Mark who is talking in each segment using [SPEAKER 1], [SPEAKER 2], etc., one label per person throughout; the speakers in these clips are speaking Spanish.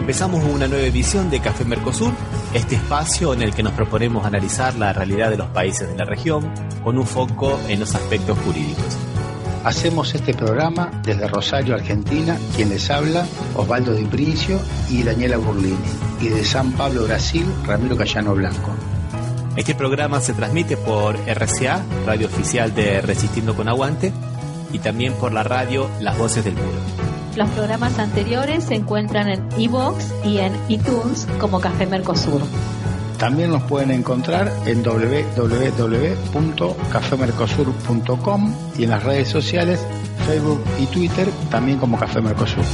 [SPEAKER 1] Empezamos una nueva edición de Café Mercosur, este espacio en el que nos proponemos analizar la realidad de los países de la región con un foco en los aspectos jurídicos.
[SPEAKER 2] Hacemos este programa desde Rosario, Argentina, quien les habla, Osvaldo Di Princio y Daniela Burlini, y de San Pablo, Brasil, Ramiro Cayano Blanco.
[SPEAKER 1] Este programa se transmite por RCA, radio oficial de Resistiendo con Aguante, y también por la radio Las Voces del Muro.
[SPEAKER 3] Los programas anteriores se encuentran en iVoox y en iTunes como Café Mercosur.
[SPEAKER 2] También nos pueden encontrar en www.cafemercosur.com y en las redes sociales, Facebook y Twitter, también como Café Mercosur.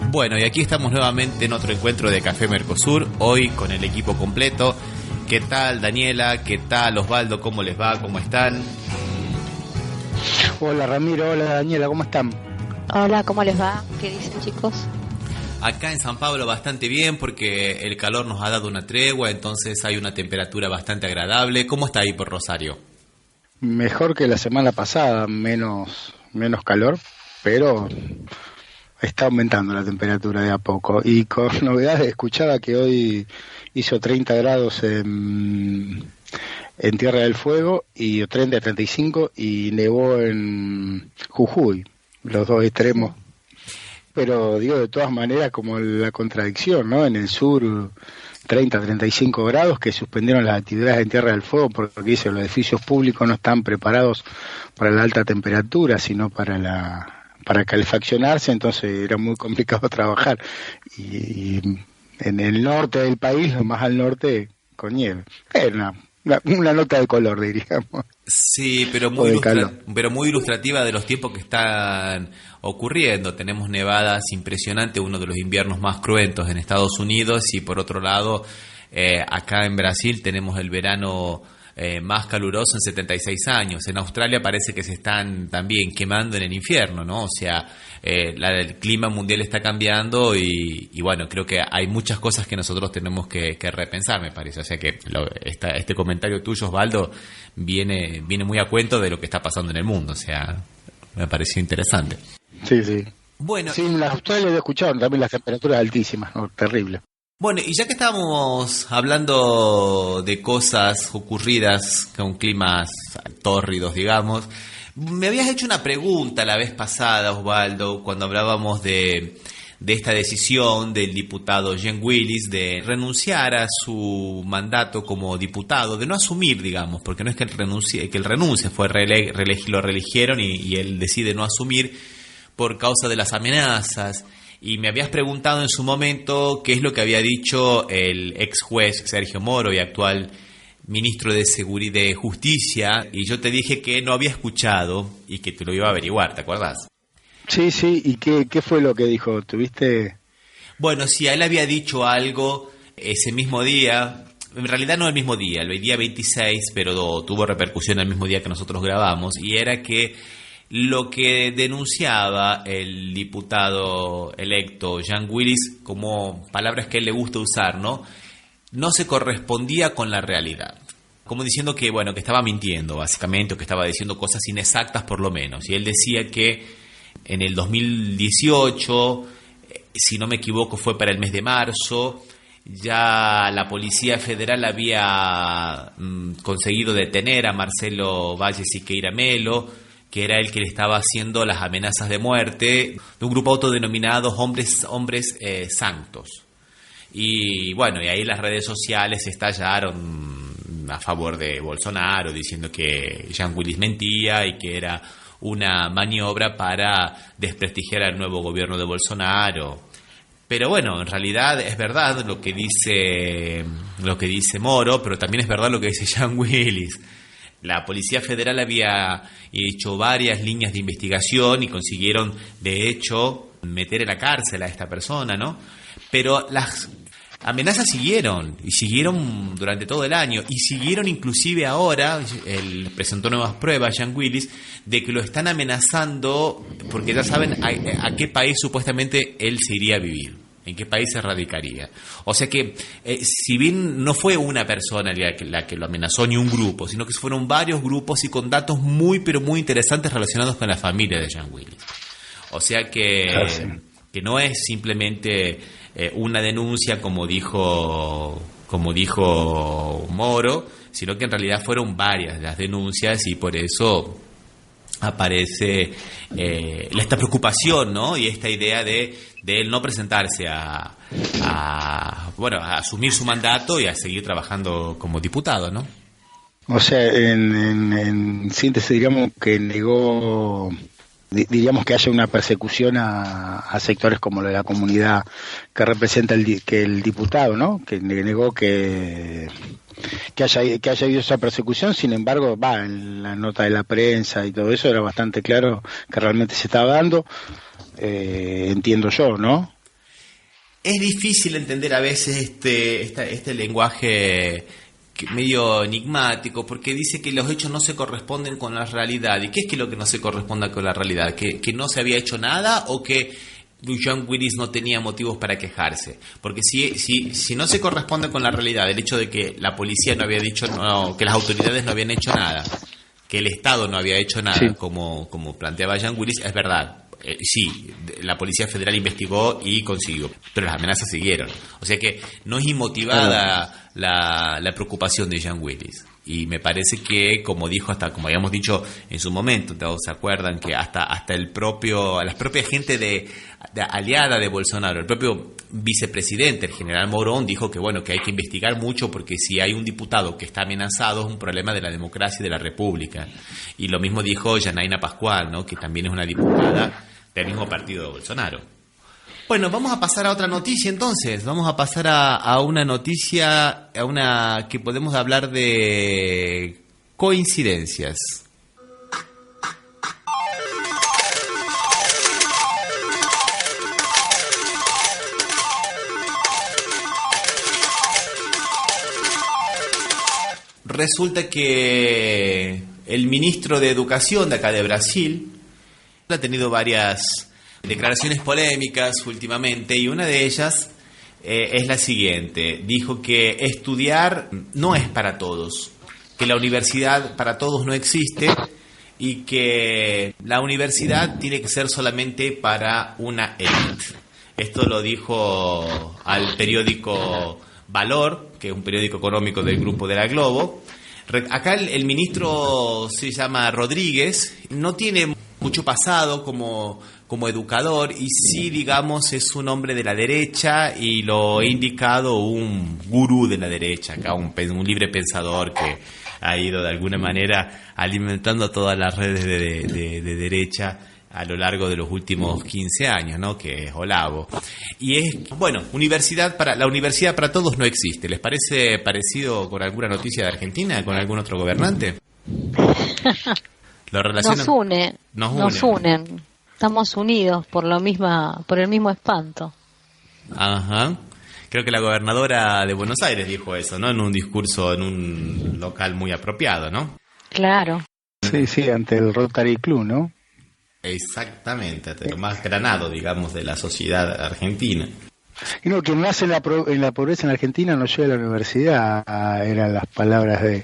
[SPEAKER 1] Bueno, y aquí estamos nuevamente en otro encuentro de Café Mercosur, hoy con el equipo completo. ¿Qué tal, Daniela? ¿Qué tal, Osvaldo? ¿Cómo les va? ¿Cómo están?
[SPEAKER 2] Hola, Ramiro. Hola, Daniela. ¿Cómo están?
[SPEAKER 3] Hola, ¿cómo les va? ¿Qué dicen, chicos?
[SPEAKER 1] Acá en San Pablo bastante bien porque el calor nos ha dado una tregua, entonces hay una temperatura bastante agradable. ¿Cómo está ahí por Rosario?
[SPEAKER 2] Mejor que la semana pasada, menos calor, pero está aumentando la temperatura de a poco. Y con novedades, escuchaba que hoy hizo 30 grados en Tierra del Fuego, y 30, 35, y nevó en Jujuy, los dos extremos. Pero digo, de todas maneras, como la contradicción, ¿no? En el sur, 30, 35 grados, que suspendieron las actividades en Tierra del Fuego porque dice, los edificios públicos no están preparados para la alta temperatura, sino para calefaccionarse, entonces era muy complicado trabajar. Y en el norte del país, lo más al norte, con nieve. Era una nota de color, diríamos.
[SPEAKER 1] Sí, pero muy ilustrativa de los tiempos que están ocurriendo. Tenemos nevadas impresionantes, uno de los inviernos más cruentos en Estados Unidos, y por otro lado, acá en Brasil tenemos el verano más caluroso en 76 años. En Australia parece que se están también quemando en el infierno, ¿no? O sea, el clima mundial está cambiando y bueno, creo que hay muchas cosas que nosotros tenemos que repensar, me parece. O sea que este comentario tuyo, Osvaldo, viene muy a cuento de lo que está pasando en el mundo. O sea, me pareció interesante.
[SPEAKER 2] Sí.
[SPEAKER 1] Bueno,
[SPEAKER 2] sí, en Australia lo escucharon también, las temperaturas altísimas, ¿no? Terrible.
[SPEAKER 1] Bueno, y ya que estábamos hablando de cosas ocurridas con climas tórridos, digamos, me habías hecho una pregunta la vez pasada, Osvaldo, cuando hablábamos de esta decisión del diputado Jean Willis de renunciar a su mandato como diputado, de no asumir, digamos, porque no es que él renuncie, fue lo reeligieron y él decide no asumir por causa de las amenazas. Y me habías preguntado en su momento qué es lo que había dicho el ex juez Sergio Moro y actual ministro de Seguridad y Justicia, y yo te dije que no había escuchado y que te lo iba a averiguar, ¿te acuerdas?
[SPEAKER 2] Sí, ¿y qué fue lo que dijo? ¿Tuviste?
[SPEAKER 1] Bueno, sí, él había dicho algo ese mismo día, en realidad no el mismo día, el día 26, pero tuvo repercusión el mismo día que nosotros grabamos, y era que lo que denunciaba el diputado electo Jean Willis, como palabras que a él le gusta usar, no se correspondía con la realidad. Como diciendo que, bueno, que estaba mintiendo, básicamente, o que estaba diciendo cosas inexactas por lo menos. Y él decía que en el 2018, si no me equivoco fue para el mes de marzo, ya la Policía Federal había conseguido detener a Marcelo Valle Siqueira Melo, que era el que le estaba haciendo las amenazas de muerte de un grupo autodenominado Hombres Santos. Y bueno, y ahí las redes sociales estallaron a favor de Bolsonaro, diciendo que Jean Willis mentía y que era una maniobra para desprestigiar al nuevo gobierno de Bolsonaro. Pero bueno, en realidad es verdad lo que dice Moro, pero también es verdad lo que dice Jean Willis. La Policía Federal había hecho varias líneas de investigación y consiguieron, de hecho, meter en la cárcel a esta persona, ¿no? Pero las amenazas siguieron durante todo el año y siguieron inclusive ahora. Él presentó nuevas pruebas, Jean Willis, de que lo están amenazando porque ya saben a qué país supuestamente él se iría a vivir. ¿En qué país se radicaría? O sea que, si bien no fue una persona la que lo amenazó ni un grupo, sino que fueron varios grupos y con datos muy, pero muy interesantes relacionados con la familia de Jean Willis. O sea que no es simplemente una denuncia como dijo Moro, sino que en realidad fueron varias las denuncias y por eso aparece esta preocupación, ¿no? Y esta idea de él no presentarse a asumir su mandato y a seguir trabajando como diputado, ¿no?
[SPEAKER 2] O sea, en síntesis, digamos que negó, diríamos que haya una persecución a sectores como la de la comunidad que representa que el diputado, ¿no? Que negó que haya habido esa persecución. Sin embargo, en la nota de la prensa y todo eso era bastante claro que realmente se estaba dando, entiendo yo, ¿no?
[SPEAKER 1] Es difícil entender a veces este lenguaje medio enigmático, porque dice que los hechos no se corresponden con la realidad. ¿Y qué es que lo que no se corresponda con la realidad? ¿Que no se había hecho nada o que Jean Willis no tenía motivos para quejarse? Porque si no se corresponde con la realidad, el hecho de que la policía no había dicho, no, que las autoridades no habían hecho nada, que el Estado no había hecho nada, sí, como planteaba Jean Willis, es verdad. Sí, la Policía Federal investigó y consiguió, pero las amenazas siguieron. O sea que no es inmotivada la preocupación de Jean Willis. Y me parece que, como habíamos dicho en su momento, todos se acuerdan que hasta la propia gente de aliada de Bolsonaro, el propio vicepresidente, el general Morón, dijo que que hay que investigar mucho porque si hay un diputado que está amenazado es un problema de la democracia y de la república. Y lo mismo dijo Janaína Pascual, ¿no? Que también es una diputada del mismo partido de Bolsonaro. Bueno, vamos a pasar a otra noticia entonces. Vamos a pasar a una noticia, que podemos hablar de coincidencias. Resulta que el ministro de Educación de acá de Brasil ha tenido varias declaraciones polémicas últimamente y una de ellas es la siguiente. Dijo que estudiar no es para todos, que la universidad para todos no existe y que la universidad tiene que ser solamente para una élite. Esto lo dijo al periódico Valor, que es un periódico económico del Grupo de la Globo. Acá el ministro se llama Rodríguez, no tiene mucho pasado como educador y sí, digamos, es un hombre de la derecha y lo ha indicado un gurú de la derecha, acá un libre pensador que ha ido de alguna manera alimentando todas las redes de derecha a lo largo de los últimos 15 años, ¿no? Que es Olavo. Y es, la universidad para todos no existe. ¿Les parece parecido con alguna noticia de Argentina, con algún otro gobernante?
[SPEAKER 3] Nos unen. Estamos unidos por el mismo espanto.
[SPEAKER 1] Ajá. Creo que la gobernadora de Buenos Aires dijo eso, ¿no? En un discurso en un local muy apropiado, ¿no?
[SPEAKER 3] Claro.
[SPEAKER 2] Sí, ante el Rotary Club, ¿no?
[SPEAKER 1] Exactamente, lo más granado, digamos, de la sociedad argentina.
[SPEAKER 2] Y no, quien nace en la pobreza en Argentina no llega a la universidad, eran las palabras de...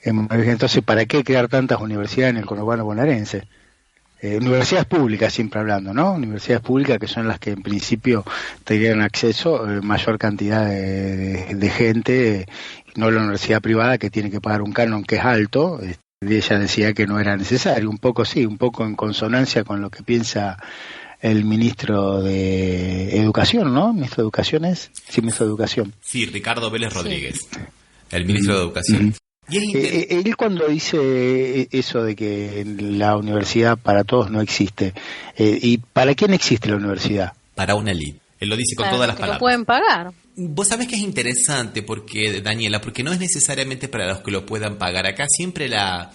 [SPEAKER 2] Entonces, ¿para qué crear tantas universidades en el conurbano bonaerense? Universidades públicas, siempre hablando, ¿no? Universidades públicas que son las que en principio tendrían acceso mayor cantidad de gente, no la universidad privada que tiene que pagar un canon que es alto. Ella decía que no era necesario, un poco en consonancia con lo que piensa el ministro de Educación, ¿no? ¿Ministro de Educación es? Sí, ministro de Educación.
[SPEAKER 1] Sí, Ricardo Vélez Rodríguez, el ministro de Educación.
[SPEAKER 2] Él cuando dice eso de que la universidad para todos no existe, ¿y para quién existe la universidad?
[SPEAKER 1] Para una élite. Él lo dice con todas las palabras.
[SPEAKER 3] Lo pueden pagar.
[SPEAKER 1] Vos sabés que es interesante, Daniela, porque no es necesariamente para los que lo puedan pagar. Acá siempre la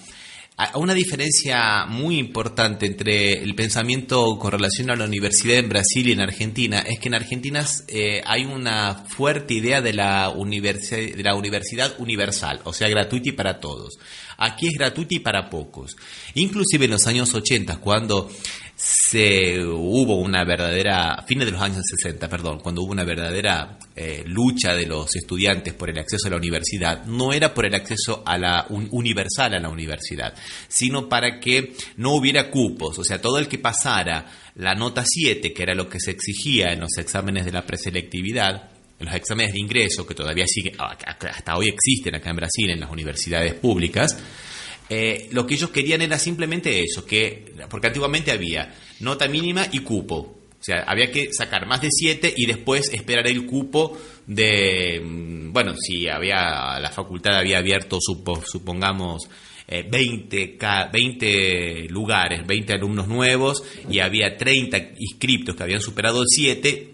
[SPEAKER 1] Una diferencia muy importante entre el pensamiento con relación a la universidad en Brasil y en Argentina es que en Argentina hay una fuerte idea de la universidad universal, o sea, gratuita y para todos. Aquí es gratuita y para pocos. Inclusive en los años 80, cuando hubo una verdadera, fines de los años 60, perdón, cuando hubo una verdadera lucha de los estudiantes por el acceso a la universidad, no era por el acceso a la universal a la universidad, sino para que no hubiera cupos, o sea, todo el que pasara la nota 7, que era lo que se exigía en los exámenes de la preselectividad, en los exámenes de ingreso, que todavía hasta hoy existen acá en Brasil en las universidades públicas, lo que ellos querían era simplemente eso, porque antiguamente había nota mínima y cupo. O sea, había que sacar más de 7 y después esperar el cupo de, bueno, si la facultad había abierto, supongamos, 20 lugares, 20 alumnos nuevos, y había 30 inscriptos que habían superado el 7,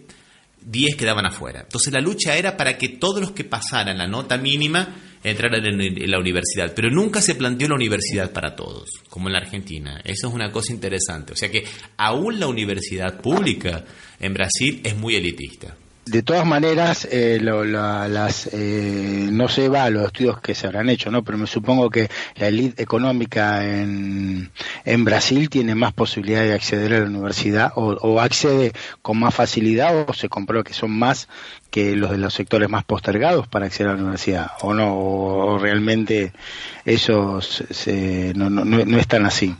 [SPEAKER 1] 10 quedaban afuera. Entonces la lucha era para que todos los que pasaran la nota mínima entraran en la universidad, pero nunca se planteó la universidad para todos, como en la Argentina. Eso es una cosa interesante. O sea que aún la universidad pública en Brasil es muy elitista.
[SPEAKER 2] De todas maneras, no se va a los estudios que se habrán hecho, ¿no? Pero me supongo que la élite económica en Brasil tiene más posibilidad de acceder a la universidad, o accede con más facilidad, o se comprueba que son más que los de los sectores más postergados para acceder a la universidad, o no, o realmente esos no están así.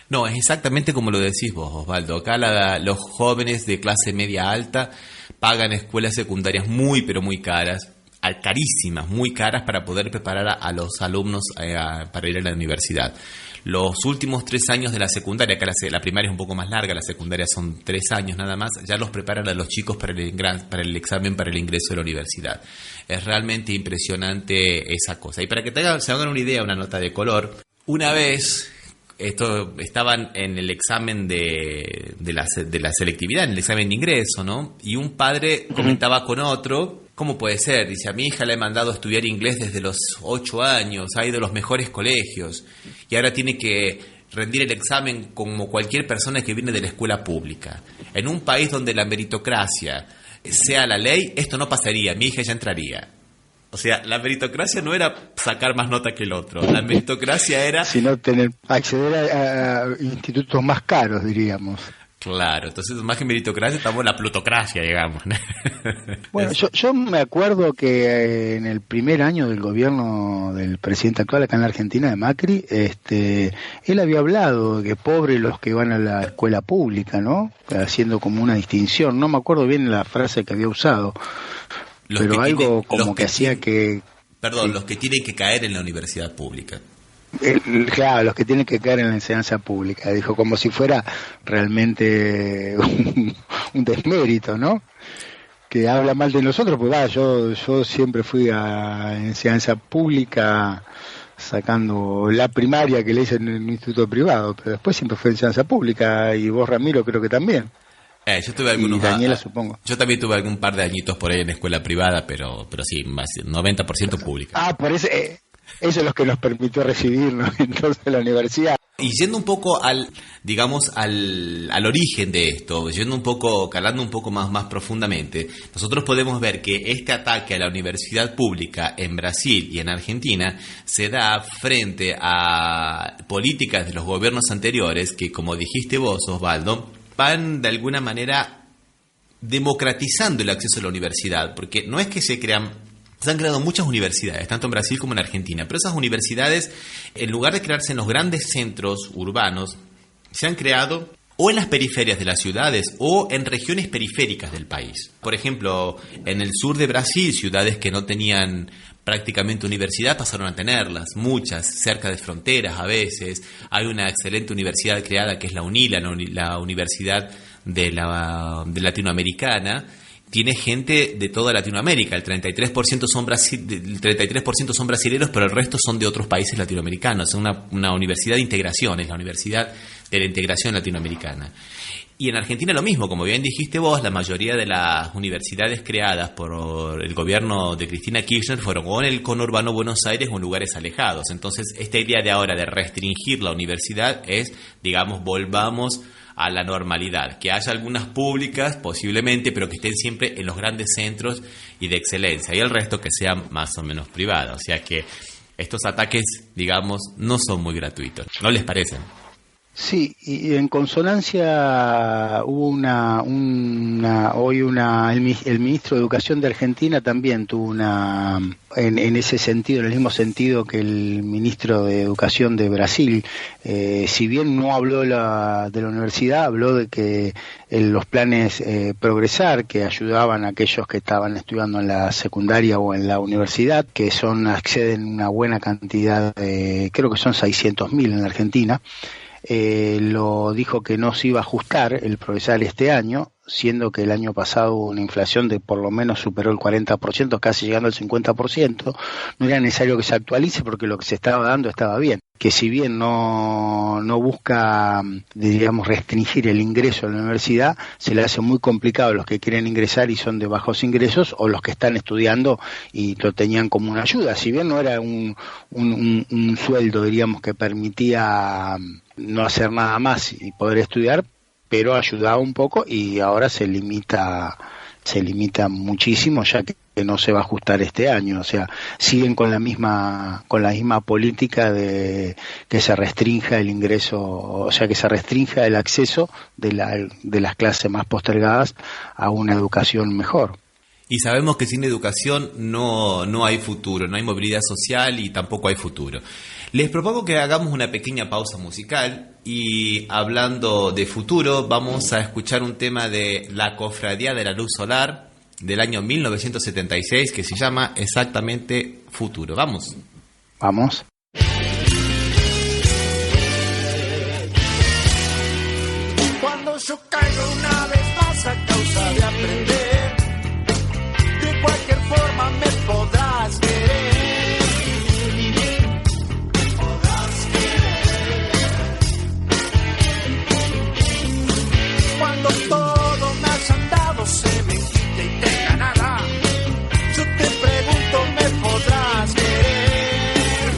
[SPEAKER 1] No, es exactamente como lo decís vos, Osvaldo. Acá los jóvenes de clase media alta pagan escuelas secundarias muy, pero muy caras, carísimas, muy caras, para poder preparar a los alumnos para ir a la universidad. Los últimos 3 años de la secundaria, acá la primaria es un poco más larga, la secundaria son 3 años nada más, ya los preparan a los chicos para el examen para el ingreso a la universidad. Es realmente impresionante esa cosa. Y para que se hagan una idea, una nota de color, una vez... estaban en el examen de la selectividad, en el examen de ingreso, ¿no? Y un padre comentaba con otro, ¿cómo puede ser? Dice, a mi hija le he mandado a estudiar inglés desde los 8 años, ha ido a los mejores colegios, y ahora tiene que rendir el examen como cualquier persona que viene de la escuela pública. En un país donde la meritocracia sea la ley, esto no pasaría, mi hija ya entraría. O sea, la meritocracia no era sacar más nota que el otro. La meritocracia era...
[SPEAKER 2] sino acceder a institutos más caros, diríamos.
[SPEAKER 1] Claro, entonces más que meritocracia estamos en la plutocracia, digamos.
[SPEAKER 2] Bueno, yo me acuerdo que en el primer año del gobierno del presidente actual acá en la Argentina, de Macri, él había hablado de que pobres los que van a la escuela pública, ¿no? Haciendo como una distinción. No me acuerdo bien la frase que había usado. Pero algo como que hacía que...
[SPEAKER 1] Perdón, los que tienen que caer en la universidad pública.
[SPEAKER 2] Claro, los que tienen que caer en la enseñanza pública. Dijo como si fuera realmente un desmérito, ¿no? Que habla mal de nosotros, pues yo siempre fui a enseñanza pública sacando la primaria que le hice en un instituto privado, pero después siempre fue enseñanza pública, y vos, Ramiro, creo que también.
[SPEAKER 1] Yo tuve algunos,
[SPEAKER 2] y Daniela, supongo.
[SPEAKER 1] Yo también tuve algún par de añitos por ahí en escuela privada, pero sí, más 90% pública.
[SPEAKER 2] Eso es lo que nos permitió recibirnos entonces en la universidad.
[SPEAKER 1] Y yendo un poco al origen de esto, calando un poco más profundamente, nosotros podemos ver que este ataque a la universidad pública en Brasil y en Argentina se da frente a políticas de los gobiernos anteriores que, como dijiste vos, Osvaldo, van de alguna manera democratizando el acceso a la universidad, porque no es que se han creado muchas universidades, tanto en Brasil como en Argentina, pero esas universidades, en lugar de crearse en los grandes centros urbanos, se han creado o en las periferias de las ciudades o en regiones periféricas del país. Por ejemplo, en el sur de Brasil, ciudades que no tenían prácticamente universidad pasaron a tenerlas, muchas, cerca de fronteras a veces. Hay una excelente universidad creada que es la UNILA, la Universidad de Latinoamericana. Tiene gente de toda Latinoamérica, el 33% son brasileños, pero el resto son de otros países latinoamericanos. Es una universidad de integración, es la Universidad de la Integración Latinoamericana. Y en Argentina lo mismo, como bien dijiste vos, la mayoría de las universidades creadas por el gobierno de Cristina Kirchner fueron o en el conurbano Buenos Aires o en lugares alejados. Entonces, esta idea de ahora de restringir la universidad es, digamos, volvamos a la normalidad. Que haya algunas públicas, posiblemente, pero que estén siempre en los grandes centros y de excelencia. Y el resto que sean más o menos privadas. O sea que estos ataques, digamos, no son muy gratuitos. ¿No les parecen?
[SPEAKER 2] Sí, y en consonancia hubo el ministro de Educación de Argentina también tuvo en ese sentido, en el mismo sentido que el ministro de Educación de Brasil, si bien no habló de la universidad, habló de que los planes Progresar, que ayudaban a aquellos que estaban estudiando en la secundaria o en la universidad, que acceden a una buena cantidad creo que son 600.000 en la Argentina. Lo dijo que no se iba a ajustar el Progresar este año, siendo que el año pasado hubo una inflación de por lo menos superó el 40%, casi llegando al 50%, no era necesario que se actualice porque lo que se estaba dando estaba bien. Que si bien no busca, diríamos, restringir el ingreso a la universidad, se le hace muy complicado a los que quieren ingresar y son de bajos ingresos o los que están estudiando y lo tenían como una ayuda. Si bien no era un sueldo, diríamos, que permitía no hacer nada más y poder estudiar, pero ayudaba un poco y ahora se limita muchísimo, ya que no se va a ajustar este año. O sea, siguen con la misma política de que se restrinja el ingreso, o sea, que se restrinja el acceso de las clases más postergadas a una educación mejor.
[SPEAKER 1] Y sabemos que sin educación no hay futuro, no hay movilidad social y tampoco hay futuro. Les propongo que hagamos una pequeña pausa musical y, hablando de futuro, vamos a escuchar un tema de La Cofradía de la Luz Solar del año 1976 que se llama exactamente Futuro. Vamos.
[SPEAKER 2] Vamos.
[SPEAKER 4] Cuando yo caigo una vez más a causa de aprender, de cualquier forma me podrás querer. Cuando todo me has andado se me quite y tenga nada, yo te pregunto, ¿me podrás querer?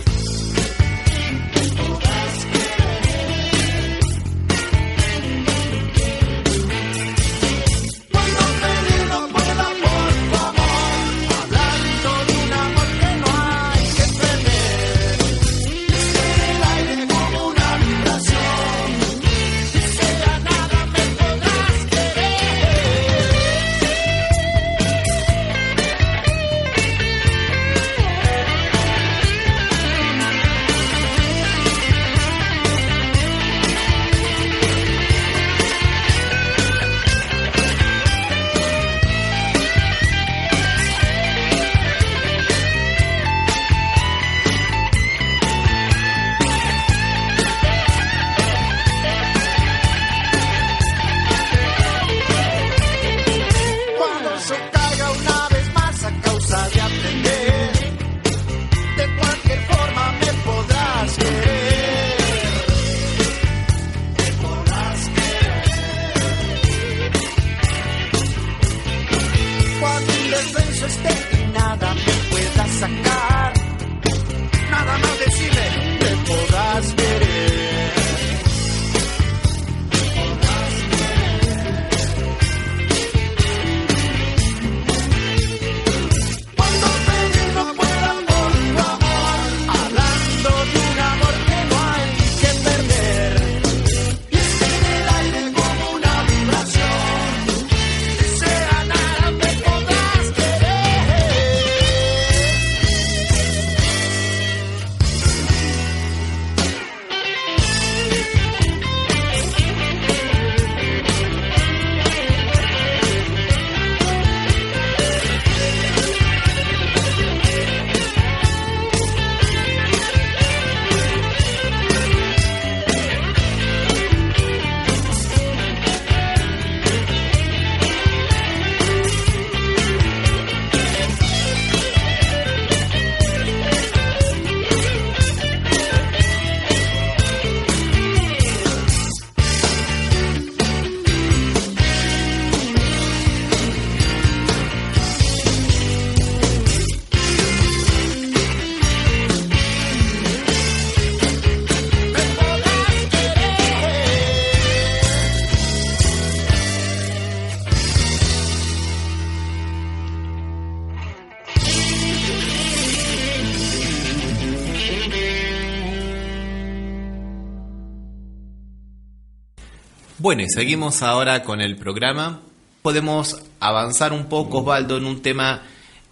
[SPEAKER 1] Bueno, y seguimos ahora con el programa. Podemos avanzar un poco, Osvaldo, en un tema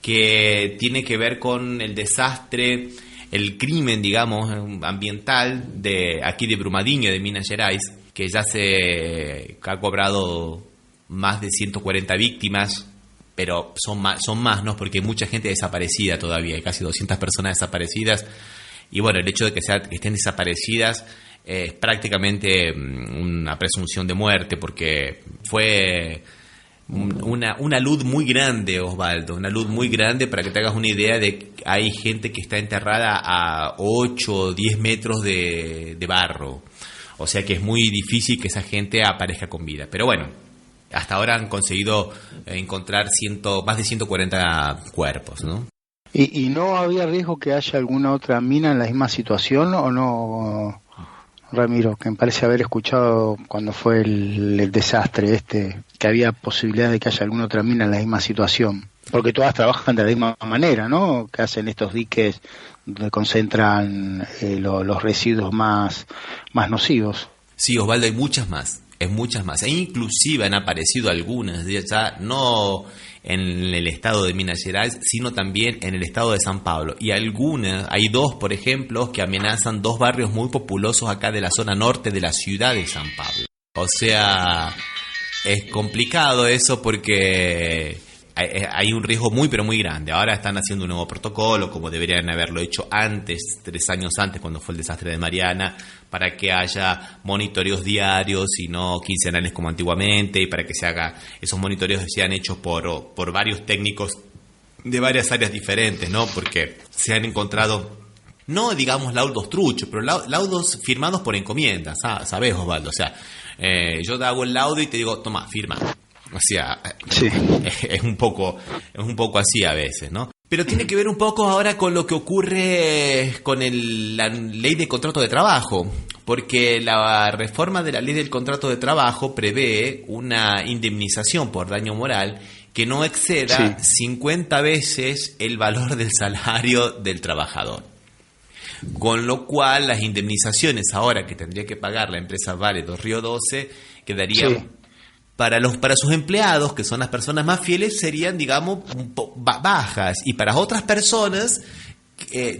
[SPEAKER 1] que tiene que ver con el desastre, el crimen, digamos, ambiental de aquí de Brumadinho, de Minas Gerais, que ya se ha cobrado más de 140 víctimas, pero son más, ¿no? Porque hay mucha gente desaparecida todavía, hay casi 200 personas desaparecidas, y bueno, el hecho de que estén desaparecidas es prácticamente una presunción de muerte, porque fue una luz muy grande, Osvaldo, una luz muy grande, para que te hagas una idea de que hay gente que está enterrada a 8 o 10 metros de barro, o sea que es muy difícil que esa gente aparezca con vida, pero bueno, hasta ahora han conseguido encontrar más de 140 cuerpos, ¿no?
[SPEAKER 2] ¿Y no había riesgo que haya alguna otra mina en la misma situación o no, Ramiro? Que me parece haber escuchado cuando fue el desastre que había posibilidad de que haya alguna otra mina en la misma situación. Porque todas trabajan de la misma manera, ¿no? Que hacen estos diques donde concentran los residuos más nocivos.
[SPEAKER 1] Sí, Osvaldo, hay muchas más. Es muchas más. E inclusive han aparecido algunas, ya no en el estado de Minas Gerais, sino también en el estado de San Pablo. Y hay dos, por ejemplo, que amenazan 2 barrios muy populosos acá de la zona norte de la ciudad de San Pablo. O sea, es complicado eso porque hay un riesgo muy, pero muy grande. Ahora están haciendo un nuevo protocolo, como deberían haberlo hecho antes, 3 años antes, cuando fue el desastre de Mariana, para que haya monitoreos diarios y no quincenales como antiguamente, y para que esos monitoreos sean hechos por varios técnicos de varias áreas diferentes, ¿no? Porque se han encontrado, no digamos laudos truchos, pero laudos firmados por encomienda, ¿sabes, Osvaldo? O sea, yo te hago el laudo y te digo, toma, firma. O sea, sí. es un poco así a veces, ¿no? Pero tiene que ver un poco ahora con lo que ocurre con la ley de contrato de trabajo, porque la reforma de la ley del contrato de trabajo prevé una indemnización por daño moral que no exceda 50 veces el valor del salario del trabajador. Con lo cual, las indemnizaciones ahora que tendría que pagar la empresa Vale do Río Doce quedarían... Sí. Para sus empleados, que son las personas más fieles, serían, digamos, bajas. Y para otras personas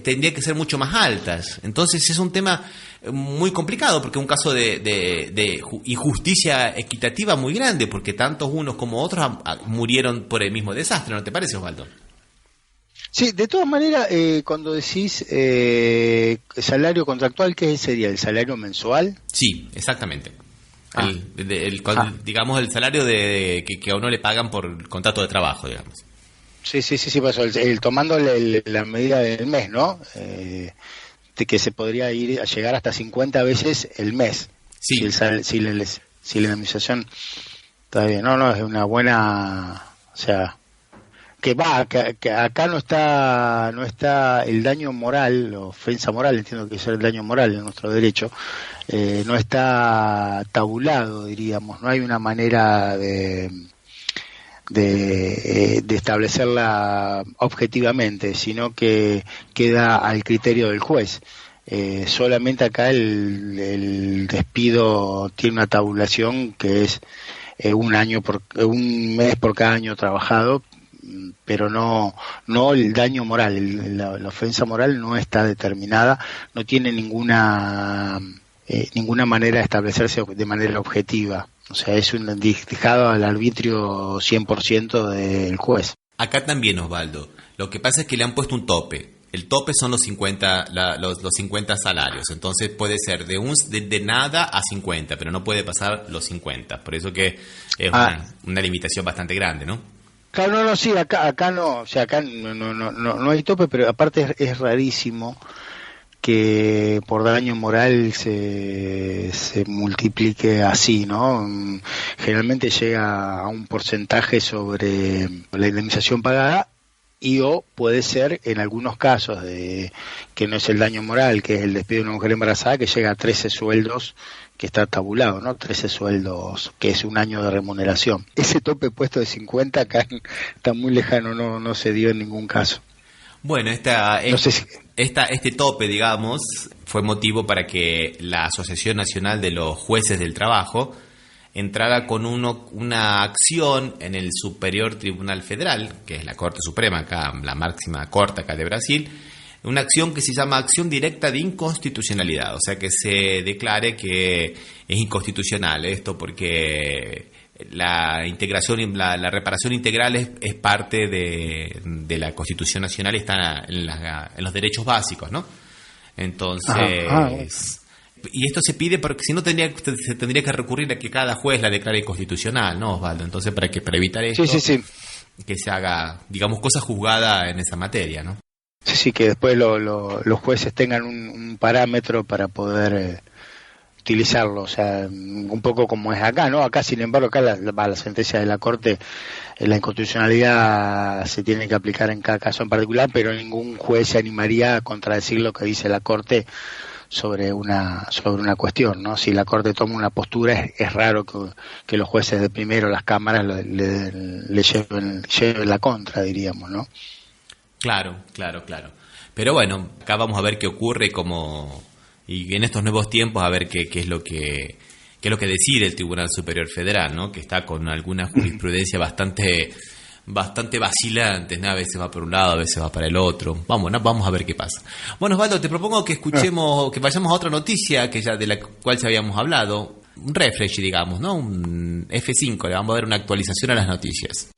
[SPEAKER 1] tendría que ser mucho más altas. Entonces es un tema muy complicado, porque es un caso de injusticia equitativa muy grande, porque tanto unos como otros murieron por el mismo desastre. ¿No te parece, Osvaldo?
[SPEAKER 2] Sí, de todas maneras, cuando decís salario contractual, ¿qué sería? ¿El salario mensual?
[SPEAKER 1] Sí, exactamente. Digamos el salario que a uno le pagan por el contrato de trabajo, digamos.
[SPEAKER 2] Sí, pasó. Tomando la medida del mes, ¿no? De que se podría ir a llegar hasta 50 veces el mes. Sí. Si la indemnización está bien. No, es una buena... O sea, que acá no está el daño moral, la ofensa moral, entiendo que es el daño moral en nuestro derecho, no está tabulado, diríamos, no hay una manera de establecerla objetivamente, sino que queda al criterio del juez. Solamente acá el despido tiene una tabulación que es un mes por cada año trabajado, pero no el daño moral, la ofensa moral no está determinada, no tiene ninguna manera de establecerse de manera objetiva, o sea, es dejado al arbitrio 100% del juez.
[SPEAKER 1] Acá también, Osvaldo, lo que pasa es que le han puesto un tope. El tope son los 50 salarios, entonces puede ser de nada a 50, pero no puede pasar los 50, por eso que es una limitación bastante grande, ¿no?
[SPEAKER 2] Claro, no, sí, acá no, o sea, acá no hay tope, pero aparte es rarísimo que por daño moral se multiplique así, ¿no? Generalmente llega a un porcentaje sobre la indemnización pagada o puede ser en algunos casos que no es el daño moral, que es el despido de una mujer embarazada, que llega a 13 sueldos, que está tabulado, ¿no? 13 sueldos, que es un año de remuneración. Ese tope puesto de 50 acá está muy lejano, no se dio en ningún caso.
[SPEAKER 1] Bueno, este tope, digamos, fue motivo para que la Asociación Nacional de los Jueces del Trabajo entrara con una acción en el Superior Tribunal Federal, que es la Corte Suprema acá, la máxima corte acá de Brasil, una acción que se llama acción directa de inconstitucionalidad, o sea que se declare que es inconstitucional esto porque la integración y la reparación integral es parte de la Constitución Nacional y está en los derechos básicos, ¿no? Entonces, y esto se pide porque si no se tendría que recurrir a que cada juez la declare inconstitucional, ¿no, Osvaldo? Entonces, para evitar esto,
[SPEAKER 2] sí.
[SPEAKER 1] Que se haga, digamos, cosa juzgada en esa materia, ¿no?
[SPEAKER 2] Sí, que después los jueces tengan un parámetro para poder utilizarlo, o sea, un poco como es acá, ¿no? Acá, sin embargo, acá la sentencia de la Corte, la inconstitucionalidad se tiene que aplicar en cada caso en particular, pero ningún juez se animaría a contradecir lo que dice la Corte sobre una cuestión, ¿no? Si la Corte toma una postura, es raro que los jueces de primero, las cámaras, le lleven la contra, diríamos, ¿no?
[SPEAKER 1] Claro. Pero bueno, acá vamos a ver qué ocurre y en estos nuevos tiempos a ver qué es lo que decide el Tribunal Superior Federal, ¿no? Que está con alguna jurisprudencia bastante vacilantes, ¿no? A veces va por un lado, a veces va para el otro. Vamos a ver qué pasa. Bueno, Osvaldo, te propongo que escuchemos, que vayamos a otra noticia que ya de la cual ya habíamos hablado, un refresh, digamos, ¿no? Un F5, le vamos a dar una actualización a las noticias.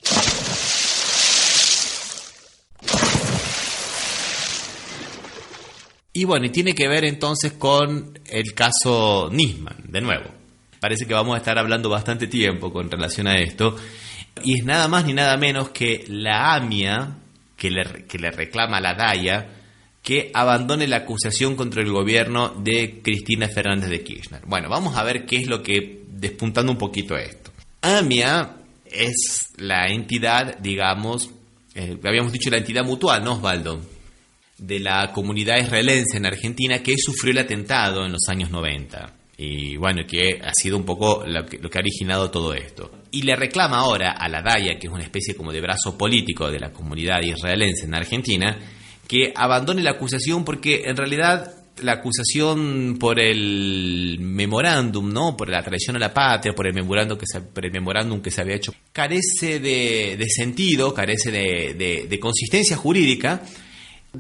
[SPEAKER 1] Y bueno, y tiene que ver entonces con el caso Nisman, de nuevo. Parece que vamos a estar hablando bastante tiempo con relación a esto. Y es nada más ni nada menos que la AMIA que le reclama a la DAIA que abandone la acusación contra el gobierno de Cristina Fernández de Kirchner. Bueno, vamos a ver qué es lo que, despuntando un poquito esto. AMIA es la entidad, digamos, habíamos dicho la entidad mutual, ¿no, Osvaldo?, de la comunidad israelense en Argentina que sufrió el atentado en los años 90. Y bueno, que ha sido un poco lo que ha originado todo esto. Y le reclama ahora a la DAIA, que es una especie como de brazo político de la comunidad israelense en Argentina, que abandone la acusación porque en realidad la acusación por el memorándum, ¿no? Por la traición a la patria, por el memorándum que se había hecho, carece de sentido, carece de consistencia jurídica.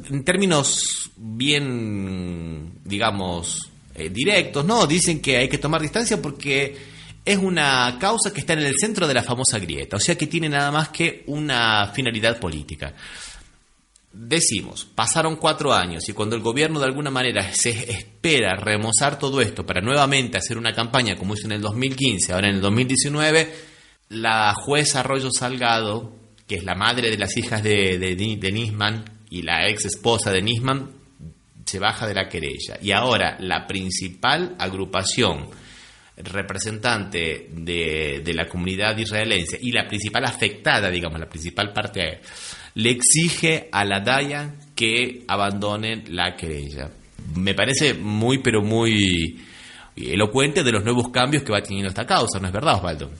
[SPEAKER 1] En términos bien, digamos, directos, ¿no? Dicen que hay que tomar distancia porque es una causa que está en el centro de la famosa grieta, o sea que tiene nada más que una finalidad política. Decimos, pasaron 4 años y cuando el gobierno de alguna manera se espera remozar todo esto para nuevamente hacer una campaña como hizo en el 2015, ahora en el 2019, la jueza Arroyo Salgado, que es la madre de las hijas de Nisman, y la ex esposa de Nisman, se baja de la querella. Y ahora la principal agrupación representante de la comunidad israelense y la principal afectada, digamos, la principal parte, le exige a la DAIA que abandonen la querella. Me parece muy elocuente de los nuevos cambios que va teniendo esta causa, ¿no es verdad, Osvaldo?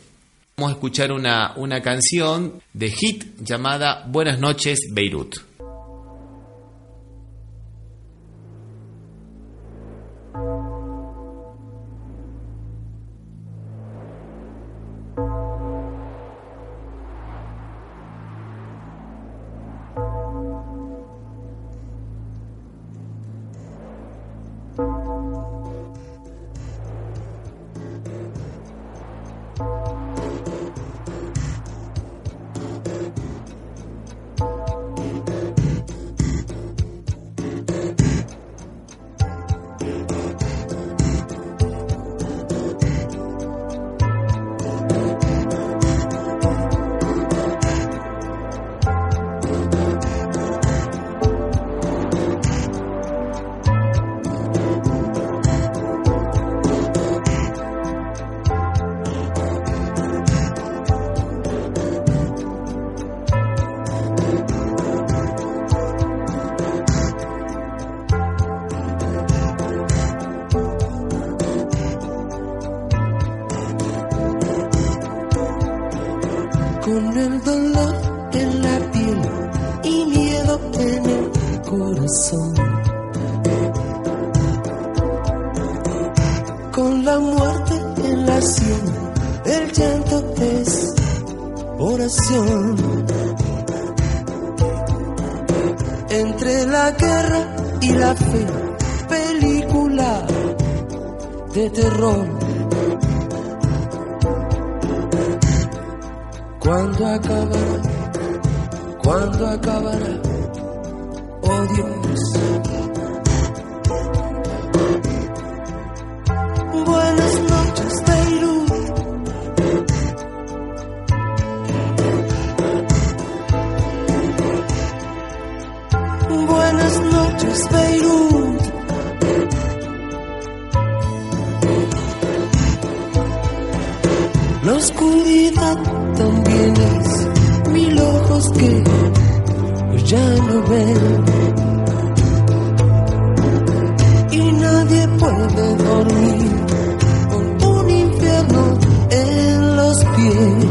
[SPEAKER 1] Vamos a escuchar una canción de Hit llamada Buenas noches, Beirut.
[SPEAKER 5] Con el dolor en la piel y miedo en el corazón, con la muerte en la sien, el llanto es oración. Entre la guerra y la fe, película de terror. ¿Cuándo acabará? ¿Cuándo acabará? Oh Dios. Buenas noches, Beirut. Buenas noches, Beirut. La oscuridad también es 1000 ojos que ya no ven, y nadie puede dormir con un infierno en los pies.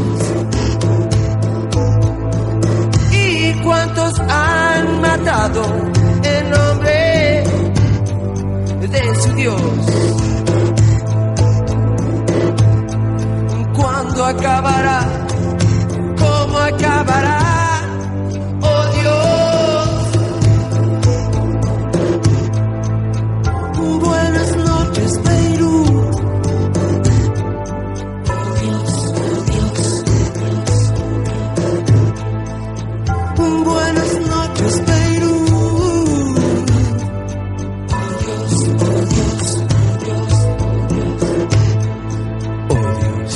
[SPEAKER 5] ¿Y cuántos han matado en nombre de su Dios? ¿Cuándo acabará? ¿Cómo acabará? Oh Dios. Buenas noches, Beirut. Oh Dios, oh Dios, oh Dios. Buenas noches, Beirut. Oh Dios, oh Dios, oh Dios, oh Dios. Oh Dios.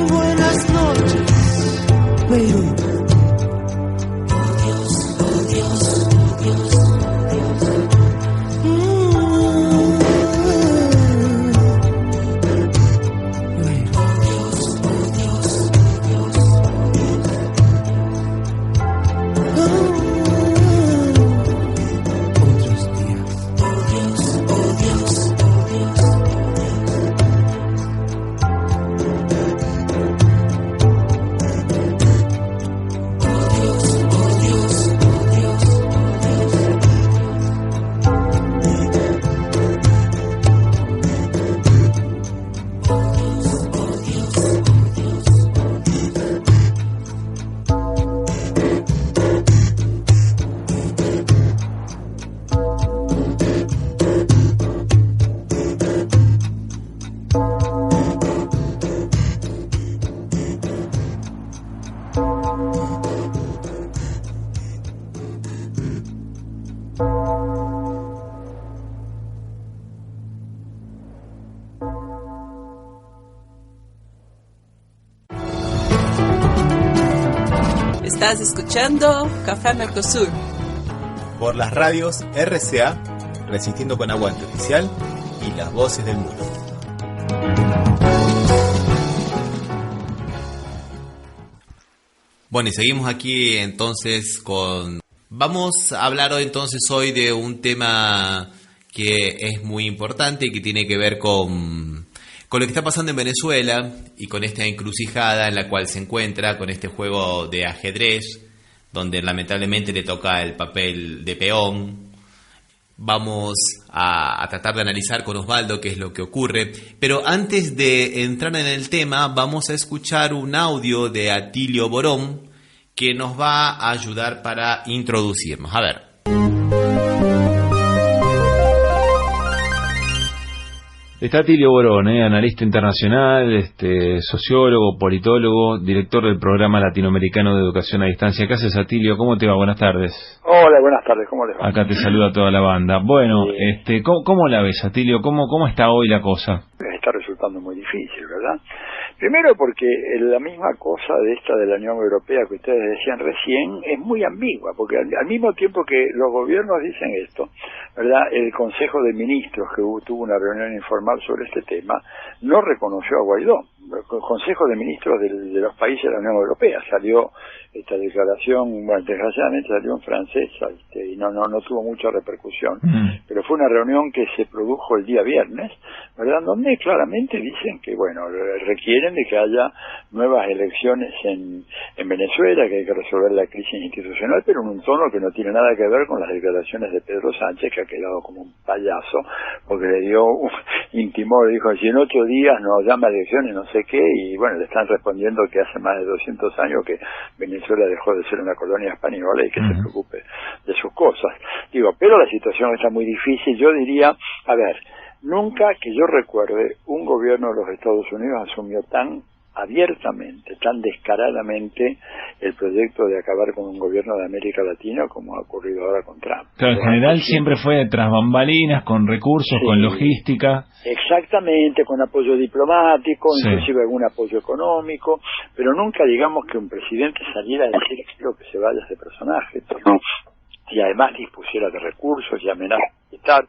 [SPEAKER 5] Buenas noches, Beirut. Oh Dios, oh Dios, oh Dios, oh Dios. Beirut. Oh Dios, oh Dios, oh Dios, oh Dios. Otros días. Oh Dios, oh Dios, oh Dios.
[SPEAKER 6] Estás escuchando Café Mercosur
[SPEAKER 1] por las radios RCA, Resistiendo con Aguante Oficial y Las Voces del Mundo. Bueno, y seguimos aquí entonces con... Vamos a hablar hoy de un tema que es muy importante y que tiene que ver con lo que está pasando en Venezuela y con esta encrucijada en la cual se encuentra, con este juego de ajedrez, donde lamentablemente le toca el papel de peón. Vamos a tratar de analizar con Osvaldo qué es lo que ocurre. Pero antes de entrar en el tema, vamos a escuchar un audio de Atilio Borón que nos va a ayudar para introducirnos. A ver.
[SPEAKER 7] Está Atilio Borón, analista internacional, sociólogo, politólogo, director del Programa Latinoamericano de Educación a Distancia. ¿Qué haces, Atilio? ¿Cómo te va? Buenas tardes.
[SPEAKER 8] Hola, buenas tardes. ¿Cómo les va?
[SPEAKER 7] Acá te saluda toda la banda. Bueno, ¿cómo la ves, Atilio? ¿Cómo está hoy la cosa?
[SPEAKER 8] Está resultando muy difícil, ¿verdad? Primero porque la misma cosa de esta de la Unión Europea que ustedes decían recién es muy ambigua, porque al mismo tiempo que los gobiernos dicen esto, ¿verdad? El Consejo de Ministros, que tuvo una reunión informal sobre este tema, no reconoció a Guaidó. consejos de ministros de los países de la Unión Europea. Salió esta declaración, bueno, desgraciadamente salió en francés, y no tuvo mucha repercusión, pero fue una reunión que se produjo el día viernes, ¿verdad?, donde claramente dicen que, bueno, requieren de que haya nuevas elecciones en Venezuela, que hay que resolver la crisis institucional, pero en un tono que no tiene nada que ver con las declaraciones de Pedro Sánchez, que ha quedado como un payaso, porque le dio intimó, le dijo, si en 8 días nos llama elecciones, no sé qué, y bueno, le están respondiendo que hace más de 200 años que Venezuela dejó de ser una colonia española y que se preocupe de sus cosas. Digo, pero la situación está muy difícil. Yo diría, a ver, nunca que yo recuerde un gobierno de los Estados Unidos asumió tan abiertamente, tan descaradamente el proyecto de acabar con un gobierno de América Latina como ha ocurrido ahora con Trump.
[SPEAKER 7] Claro, en general siempre fue tras bambalinas, con recursos,
[SPEAKER 8] sí,
[SPEAKER 7] con logística.
[SPEAKER 8] Exactamente, con apoyo diplomático, inclusive algún apoyo económico, pero nunca digamos que un presidente saliera a decir quiero que se vaya ese personaje, esto no, y además dispusiera de recursos y amenazas militar.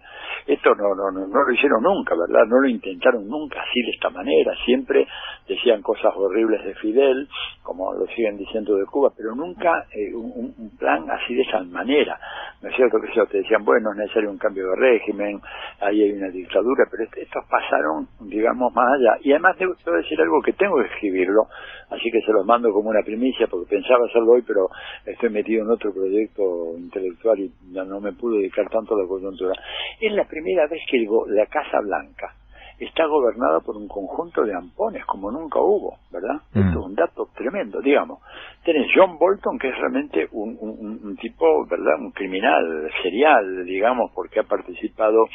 [SPEAKER 8] Esto no lo hicieron nunca, ¿verdad? No lo intentaron nunca así de esta manera. Siempre decían cosas horribles de Fidel, como lo siguen diciendo de Cuba, pero nunca un plan así de esa manera. ¿No es cierto? Que te decían, bueno, es necesario un cambio de régimen, ahí hay una dictadura, pero estos pasaron, digamos, más allá. Y además debo decir algo que tengo que escribirlo, así que se los mando como una primicia, porque pensaba hacerlo hoy, pero estoy metido en otro proyecto intelectual y no me pude dedicar tanto a la coyuntura. Es la primera vez que la Casa Blanca está gobernada por un conjunto de ampones como nunca hubo, ¿verdad? Esto es un dato tremendo, digamos. Tenés John Bolton, que es realmente un tipo, ¿verdad?, un criminal serial, digamos, porque ha participado,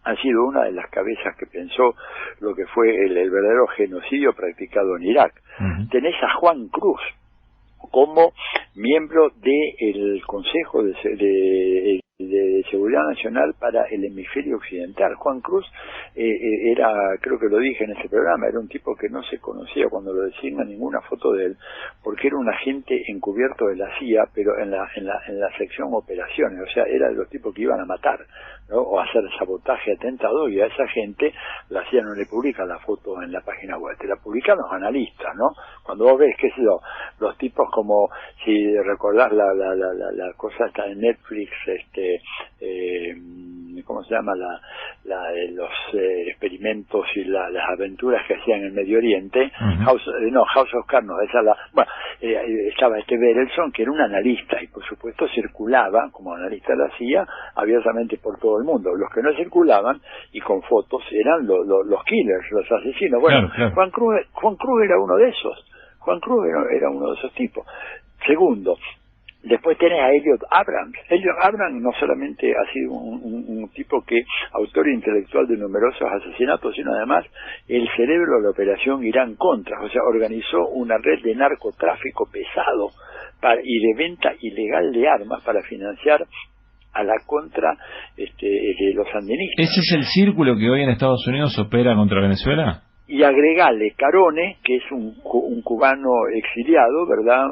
[SPEAKER 8] ha sido una de las cabezas que pensó lo que fue el verdadero genocidio practicado en Irak. Tenés a Juan Cruz como miembro del Consejo de Seguridad Nacional para el Hemisferio Occidental. Juan Cruz era, creo que lo dije en este programa, era un tipo que no se conocía cuando lo designan ninguna foto de él, porque era un agente encubierto de la CIA, pero en la sección operaciones, o sea, era de los tipos que iban a matar, ¿no?, o hacer sabotaje atentado, y a esa gente la CIA no le publica la foto en la página web, te la publican los analistas, ¿no? Cuando vos ves, qué sé yo, los tipos como, si recordás la cosa esta de Netflix, ¿cómo se llama? Los experimentos y las aventuras que hacían en el Medio Oriente. House of Cards, no, estaba Berelson, que era un analista, y por supuesto circulaba como analista de la CIA abiertamente por todo el mundo. Los que no circulaban y con fotos eran los killers, los asesinos. Bueno, claro. Juan Cruz era uno de esos. Juan Cruz era uno de esos tipos. Segundo, después tenés a Elliot Abrams. Elliot Abrams no solamente ha sido un tipo que autor intelectual de numerosos asesinatos, sino además el cerebro de la operación Irán-Contras, o sea, organizó una red de narcotráfico pesado y de venta ilegal de armas para financiar a la contra de los sandinistas.
[SPEAKER 7] ¿Ese es el círculo que hoy en Estados Unidos opera contra Venezuela?
[SPEAKER 8] Y agregale Carone, que es un cubano exiliado, ¿verdad?,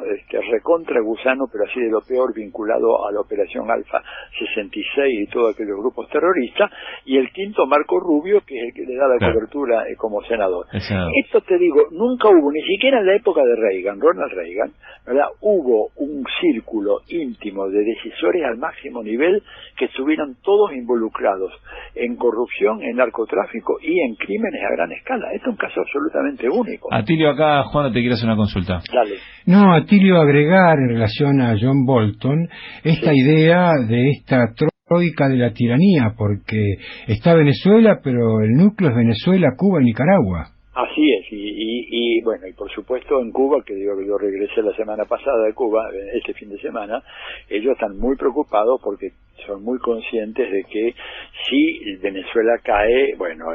[SPEAKER 8] recontra gusano, pero así de lo peor, vinculado a la Operación Alfa 66 y todos aquellos grupos terroristas, y el quinto, Marco Rubio, que es el que le da la cobertura como senador. Esto te digo, nunca hubo, ni siquiera en la época de Ronald Reagan, ¿verdad?, hubo un círculo íntimo de decisores al máximo nivel que estuvieran todos involucrados en corrupción, en narcotráfico y en crímenes a gran escala. Esto es un caso absolutamente único.
[SPEAKER 7] Atilio, acá Juan te quiere hacer una consulta.
[SPEAKER 8] Dale.
[SPEAKER 9] No, Atilio, agregar en relación a John Bolton esta idea de esta troika de la tiranía, porque está Venezuela, pero el núcleo es Venezuela, Cuba y Nicaragua.
[SPEAKER 8] Así es, y bueno, y por supuesto en Cuba, que digo que yo regresé la semana pasada de Cuba, este fin de semana, ellos están muy preocupados porque son muy conscientes de que si Venezuela cae, bueno,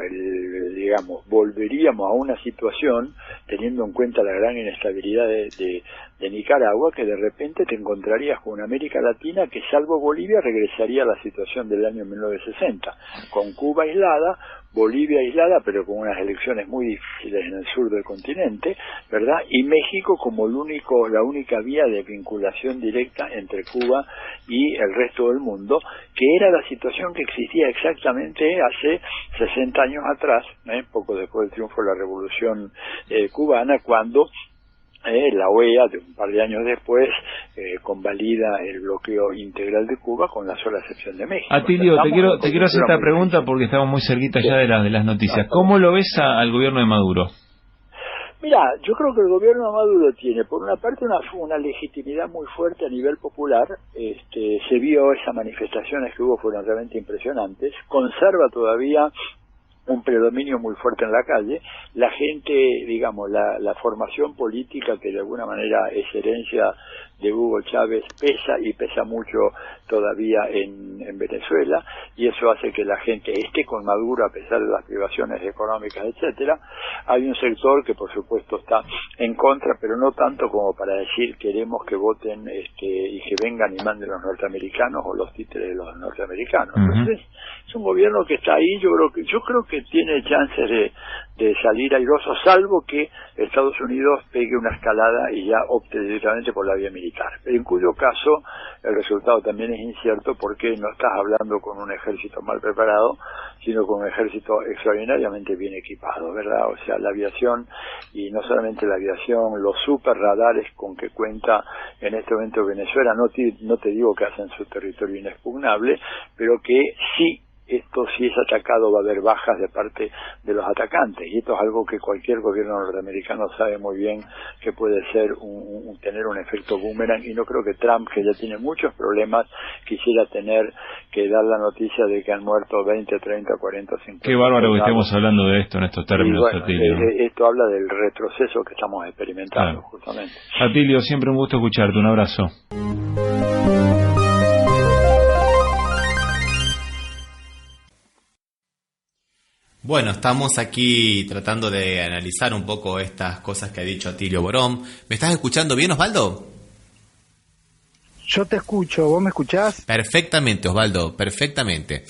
[SPEAKER 8] digamos, volveríamos a una situación, teniendo en cuenta la gran inestabilidad de Nicaragua, que de repente te encontrarías con una América Latina que, salvo Bolivia, regresaría a la situación del año 1960, con Cuba aislada, Bolivia aislada, pero con unas elecciones muy difíciles en el sur del continente, ¿verdad?, y México como la única vía de vinculación directa entre Cuba y el resto del mundo, mundo, que era la situación que existía exactamente hace 60 años atrás, poco después del triunfo de la Revolución cubana, cuando la OEA, de un par de años después, convalida el bloqueo integral de Cuba, con la sola excepción de México.
[SPEAKER 7] Atilio, te quiero hacer esta pregunta porque estamos muy cerquita ya de las noticias. ¿Cómo lo ves al gobierno de Maduro?
[SPEAKER 8] Mira, yo creo que el gobierno de Maduro tiene, por una parte, una legitimidad muy fuerte a nivel popular. Se vio, esas manifestaciones que hubo fueron realmente impresionantes. Conserva todavía un predominio muy fuerte en la calle. La gente, digamos, la formación política, que de alguna manera es herencia de Hugo Chávez, pesa mucho todavía en Venezuela, y eso hace que la gente esté con Maduro a pesar de las privaciones económicas, etcétera. Hay un sector que por supuesto está en contra, pero no tanto como para decir queremos que voten y que vengan y manden los norteamericanos o los títeres de los norteamericanos. Entonces, es un gobierno que está ahí. Yo creo que tiene chances de salir airoso, salvo que Estados Unidos pegue una escalada y ya opte directamente por la vía militar, en cuyo caso el resultado también es incierto, porque no estás hablando con un ejército mal preparado, sino con un ejército extraordinariamente bien equipado, ¿verdad? O sea, la aviación, y no solamente la aviación, los super radares con que cuenta en este momento Venezuela, no te digo que hacen su territorio inexpugnable, pero que sí, esto, si es atacado, va a haber bajas de parte de los atacantes, y esto es algo que cualquier gobierno norteamericano sabe muy bien que puede ser tener un efecto boomerang, y no creo que Trump, que ya tiene muchos problemas, quisiera tener que dar la noticia de que han muerto 20, 30, 40, 50.
[SPEAKER 7] Qué bárbaro que estemos hablando de esto en estos términos,
[SPEAKER 8] bueno,
[SPEAKER 7] Atilio.
[SPEAKER 8] Esto habla del retroceso que estamos experimentando, claro, justamente.
[SPEAKER 7] Atilio, siempre un gusto escucharte, un abrazo.
[SPEAKER 1] Bueno, estamos aquí tratando de analizar un poco estas cosas que ha dicho Atilio Borón. ¿Me estás escuchando bien, Osvaldo?
[SPEAKER 2] Yo te escucho, ¿vos me escuchás?
[SPEAKER 1] Perfectamente, Osvaldo, perfectamente.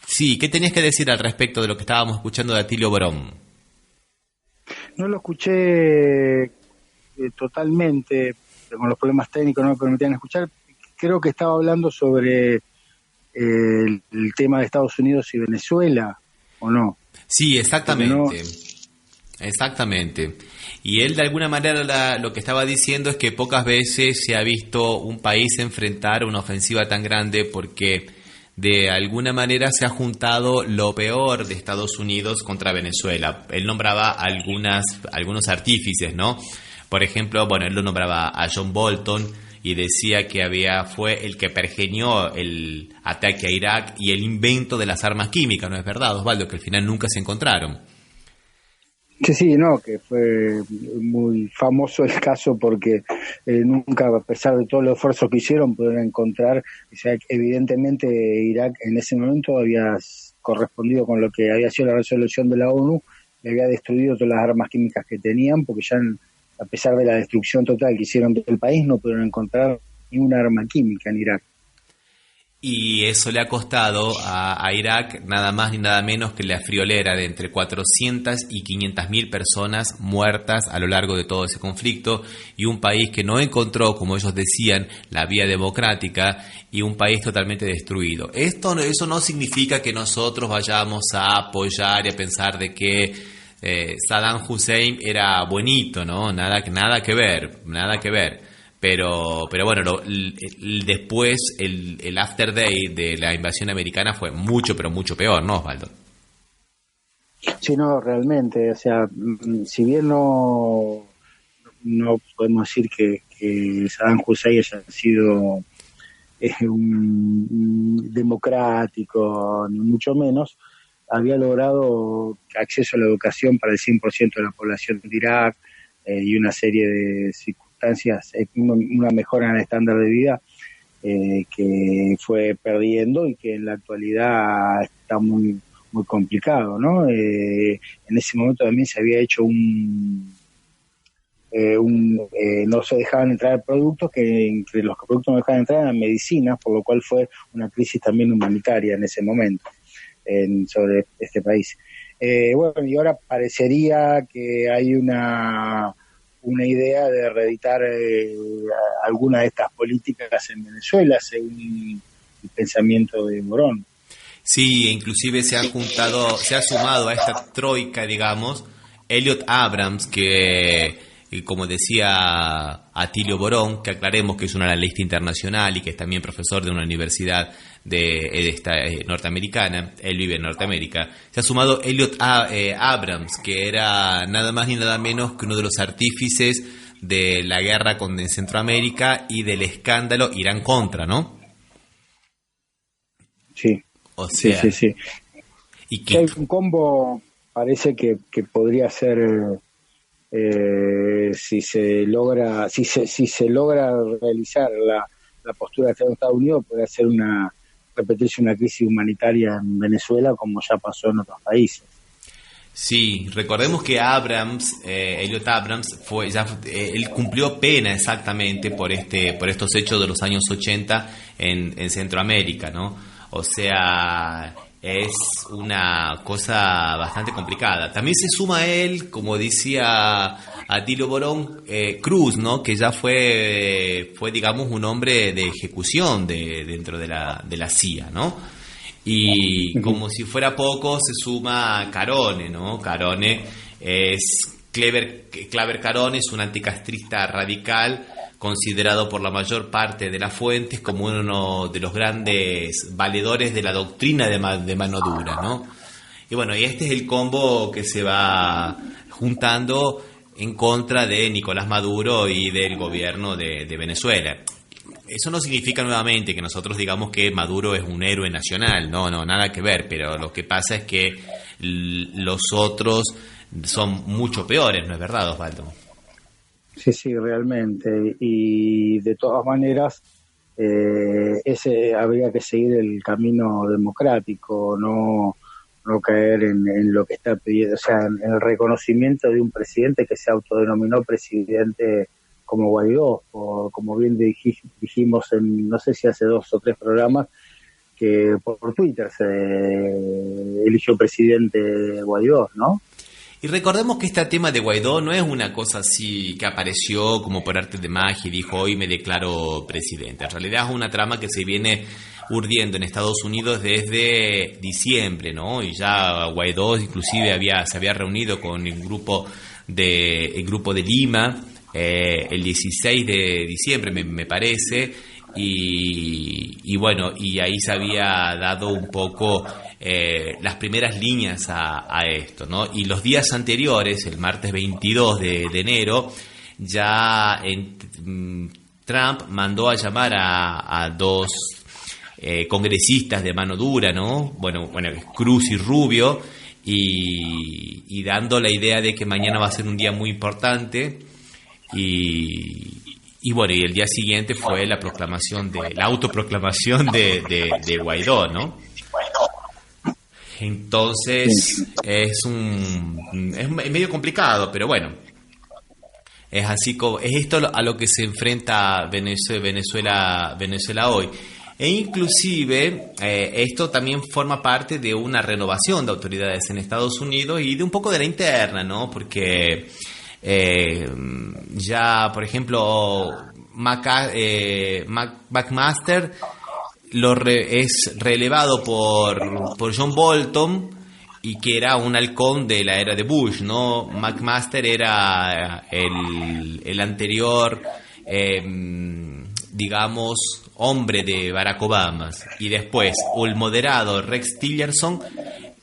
[SPEAKER 1] Sí, ¿qué tenías que decir al respecto de lo que estábamos escuchando de Atilio Borón?
[SPEAKER 2] No lo escuché totalmente, con los problemas técnicos no me permitían escuchar. Creo que estaba hablando sobre el tema de Estados Unidos y Venezuela, ¿o no?
[SPEAKER 1] Sí, exactamente. Exactamente. Y él de alguna manera lo que estaba diciendo es que pocas veces se ha visto un país enfrentar una ofensiva tan grande, porque de alguna manera se ha juntado lo peor de Estados Unidos contra Venezuela. Él nombraba algunos artífices, ¿no? Por ejemplo, él lo nombraba a John Bolton y decía que fue el que pergeñó el ataque a Irak y el invento de las armas químicas. ¿No es verdad, Osvaldo? Que al final nunca se encontraron.
[SPEAKER 2] Sí, que fue muy famoso el caso, porque nunca, a pesar de todos los esfuerzos que hicieron, pudieron encontrar. O sea, evidentemente Irak en ese momento había correspondido con lo que había sido la resolución de la ONU, y había destruido todas las armas químicas que tenían, porque ya a pesar de la destrucción total que hicieron del país, no pudieron encontrar ni una arma química en Irak.
[SPEAKER 1] Y eso le ha costado a Irak nada más ni nada menos que la friolera de entre 400 y 500.000 personas muertas a lo largo de todo ese conflicto, y un país que no encontró, como ellos decían, la vía democrática, y un país totalmente destruido. Eso no significa que nosotros vayamos a apoyar y a pensar de que Saddam Hussein era buenito, ¿no? Nada que ver. Pero bueno, después el after day de la invasión americana fue mucho, pero mucho peor, ¿no, Osvaldo?
[SPEAKER 2] Sí, realmente, o sea, si bien no podemos decir que Saddam Hussein haya sido un democrático, ni mucho menos, había logrado acceso a la educación para el 100% de la población de Irak, y una serie de circunstancias, una mejora en el estándar de vida que fue perdiendo, y que en la actualidad está muy muy complicado, ¿no? En ese momento también se había hecho no se dejaban entrar productos, que entre los productos no dejaban entrar eran medicinas, por lo cual fue una crisis también humanitaria en ese momento sobre este país. Y ahora parecería que hay una idea de reeditar alguna de estas políticas en Venezuela, según pensamiento de Morón.
[SPEAKER 1] Sí, inclusive se ha sumado a esta troika, digamos, Elliot Abrams, que, como decía Atilio Borón, que aclaremos que es un analista internacional y que es también profesor de una universidad de esta norteamericana, él vive en Norteamérica. Se ha sumado Elliot Abrams, que era nada más ni nada menos que uno de los artífices de la guerra en Centroamérica y del escándalo Irán-Contra, ¿no?
[SPEAKER 2] Sí.
[SPEAKER 1] O sea,
[SPEAKER 2] sí.
[SPEAKER 1] Y que
[SPEAKER 2] hay un combo, parece que podría ser, si se logra realizar la postura de Estados Unidos, podría ser repetirse una crisis humanitaria en Venezuela, como ya pasó en otros países.
[SPEAKER 1] Sí, recordemos que Elliot Abrams él cumplió pena exactamente por estos hechos de los años 80 en Centroamérica, ¿no? O sea, es una cosa bastante complicada. También se suma a él, como decía Atilio Borón, Cruz, ¿no? Que ya fue digamos un hombre de ejecución dentro de la CIA, ¿no? Y como si fuera poco, se suma Carone, ¿no? Carone es Claver Carone, es un anticastrista radical considerado por la mayor parte de las fuentes como uno de los grandes valedores de la doctrina de mano dura, ¿no? Y bueno, y este es el combo que se va juntando en contra de Nicolás Maduro y del gobierno de Venezuela. Eso no significa nuevamente que nosotros digamos que Maduro es un héroe nacional, no, nada que ver, pero lo que pasa es que los otros son mucho peores, ¿no es verdad, Osvaldo?
[SPEAKER 2] Sí, realmente. Y de todas maneras, habría que seguir el camino democrático, no caer en lo que está pidiendo, o sea, en el reconocimiento de un presidente que se autodenominó presidente como Guaidó, o como bien dijimos no sé si hace 2 o 3 programas, que por Twitter se eligió presidente Guaidó, ¿no?
[SPEAKER 1] Y recordemos que este tema de Guaidó no es una cosa así que apareció como por arte de magia y dijo hoy me declaro presidente. En realidad es una trama que se viene urdiendo en Estados Unidos desde diciembre, ¿no? Y ya Guaidó inclusive se había reunido con el grupo de Lima el 16 de diciembre, me parece, y bueno, y ahí se había dado un poco las primeras líneas a esto, ¿no? Y los días anteriores, el martes 22 de enero, ya Trump mandó a llamar a 2 congresistas de mano dura, ¿no? Bueno, Cruz y Rubio, y dando la idea de que mañana va a ser un día muy importante, y bueno, y el día siguiente fue la autoproclamación de Guaidó, ¿no? Entonces es medio complicado, pero bueno, es así como es esto a lo que se enfrenta Venezuela hoy. E inclusive esto también forma parte de una renovación de autoridades en Estados Unidos y de un poco de la interna, ¿no? Porque ya, por ejemplo, McMaster es relevado por John Bolton, y que era un halcón de la era de Bush, ¿no? McMaster era el anterior, digamos, hombre de Barack Obama, y después el moderado Rex Tillerson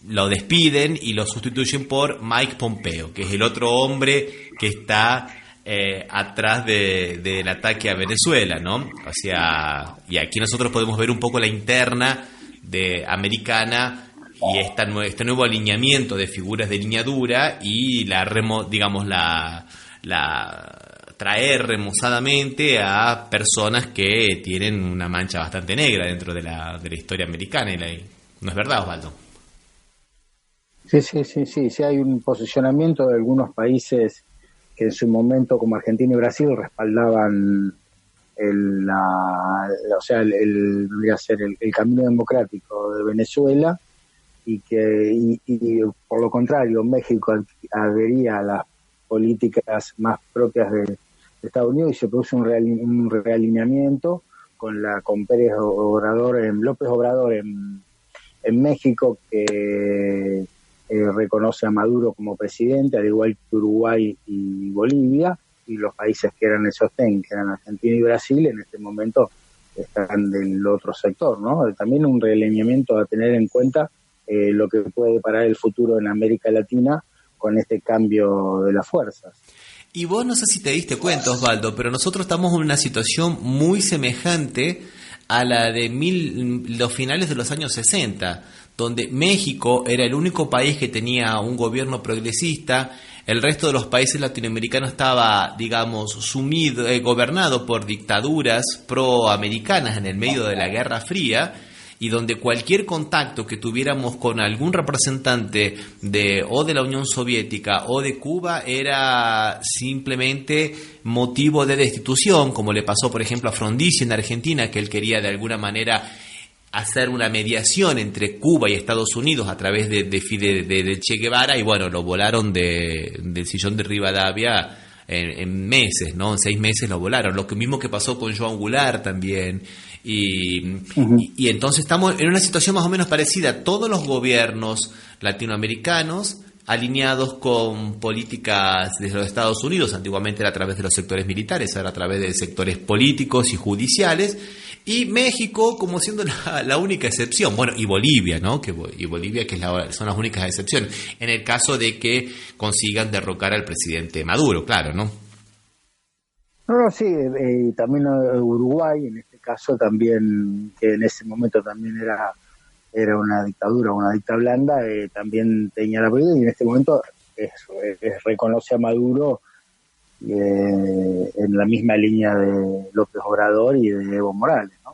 [SPEAKER 1] lo despiden y lo sustituyen por Mike Pompeo, que es el otro hombre que está atrás del ataque a Venezuela, ¿no? O sea, y aquí nosotros podemos ver un poco la interna americana y este nuevo alineamiento de figuras de línea dura y traer remozadamente a personas que tienen una mancha bastante negra dentro de la historia americana. ¿No es verdad, Osvaldo?
[SPEAKER 2] Sí, hay un posicionamiento de algunos países que en su momento, como Argentina y Brasil, respaldaban el camino democrático de Venezuela, y por lo contrario México adhería a las políticas más propias de Estados Unidos, y se produce un realineamiento con Pérez Obrador, López Obrador en México, que reconoce a Maduro como presidente, al igual que Uruguay y Bolivia, y los países que eran el sostén, que eran Argentina y Brasil, en este momento están del otro sector, ¿no? También un realineamiento a tener en cuenta lo que puede parar el futuro en América Latina con este cambio de las fuerzas.
[SPEAKER 1] Y vos no sé si te diste cuenta, Osvaldo, pero nosotros estamos en una situación muy semejante a la de los finales de los años 60, donde México era el único país que tenía un gobierno progresista, el resto de los países latinoamericanos estaba, digamos, gobernado por dictaduras proamericanas en el medio de la Guerra Fría, y donde cualquier contacto que tuviéramos con algún representante o de la Unión Soviética o de Cuba era simplemente motivo de destitución, como le pasó, por ejemplo, a Frondizi en Argentina, que él quería de alguna manera hacer una mediación entre Cuba y Estados Unidos a través de Che Guevara, y bueno, lo volaron del sillón de Rivadavia en meses, ¿no? En 6 meses lo volaron. Lo mismo que pasó con Joan Goulart también. Y entonces estamos en una situación más o menos parecida. Todos los gobiernos latinoamericanos alineados con políticas de los Estados Unidos. Antiguamente era a través de los sectores militares, ahora a través de sectores políticos y judiciales. Y México como siendo la única excepción. Bueno, y Bolivia, ¿no? Y Bolivia que son las únicas excepciones. En el caso de que consigan derrocar al presidente Maduro, claro, ¿no?
[SPEAKER 2] No, sí, también Uruguay, en este caso también, que en ese momento también era una dictadura, una dicta blanda, también tenía la política, y en este momento reconoce a Maduro en la misma línea de López Obrador y de Evo Morales, ¿no?